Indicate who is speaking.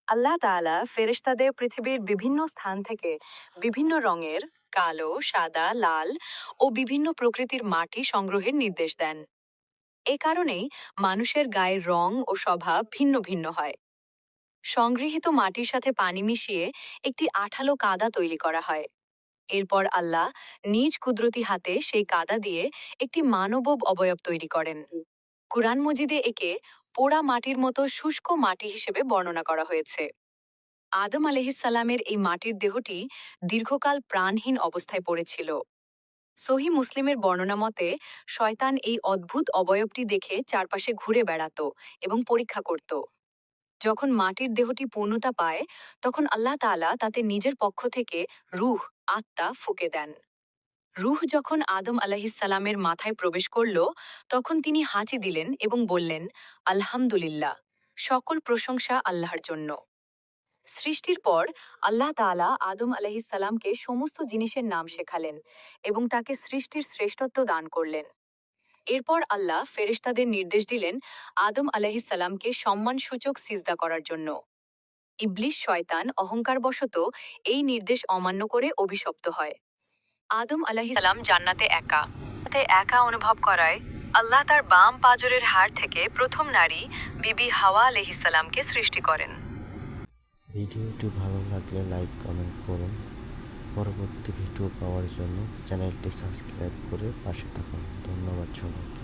Speaker 1: আল্লাহ তাআলা ফেরেশতাদের পৃথিবীর বিভিন্ন স্থান থেকে বিভিন্ন রঙের কালো, সাদা, লাল ও বিভিন্ন প্রকৃতির মাটি সংগ্রহের নির্দেশ দেন। এ কারণেই মানুষের গায়ের রং ও স্বভাব ভিন্ন ভিন্ন হয়। সংগৃহীত মাটির সাথে পানি মিশিয়ে একটি আঠালো কাদা তৈরি করা হয়। এরপর আল্লাহ নিজ কুদরতি হাতে সেই কাদা দিয়ে একটি মানব অবয়ব তৈরি করেন। কুরআন মজিদে একে পোড়া মাটির মতো শুষ্ক মাটি হিসেবে বর্ণনা করা হয়েছে। আদম আলাইহিসসালামের এই মাটির দেহটি দীর্ঘকাল প্রাণহীন অবস্থায় পড়েছিল। সহি মুসলিমের বর্ণনা মতে শয়তান এই অদ্ভুত অবয়বটি দেখে চারপাশে ঘুরে বেড়াত এবং পরীক্ষা করত। যখন মাটির দেহটি পূর্ণতা পায় তখন আল্লাহ তাআলা তাতে নিজের পক্ষ থেকে রূহ, আত্মা ফুঁকে দেন। রূহ যখন আদম আলাইহিসসালামের মাথায় প্রবেশ করল তখন তিনি হাঁচি দিলেন এবং বললেন, আলহামদুলিল্লাহ, সকল প্রশংসা আল্লাহর জন্য। সৃষ্টির পর আল্লাহ তাআলা আদম আলাইহিসসালামকে সমস্ত জিনিসের নাম শেখালেন এবং তাকে সৃষ্টির শ্রেষ্ঠত্ব দান করলেন। এরপর আল্লাহ ফেরেশতাদের নির্দেশ দিলেন আদম আলাইহিসসালামকে সম্মানসূচক সিজদা করার জন্য। ইবলিস শয়তান অহংকারবশত এই নির্দেশ অমান্য করে অভিশপ্ত হয়। আদম আলাইহিসসালাম জান্নাতে একা অনুভব করায় আল্লাহ তার বাম পাজরের হাড় থেকে প্রথম নারী বিবি হাওয়া আলাইহিসসালামকে সৃষ্টি করেন।
Speaker 2: ভিডিওটি ভালো লাগলে লাইক কমেন্ট করুন। পরবর্তী ভিডিও পাওয়ার জন্য চ্যানেলটি সাবস্ক্রাইব করে পাশে থাকুন। ধন্যবাদ সবাইকে।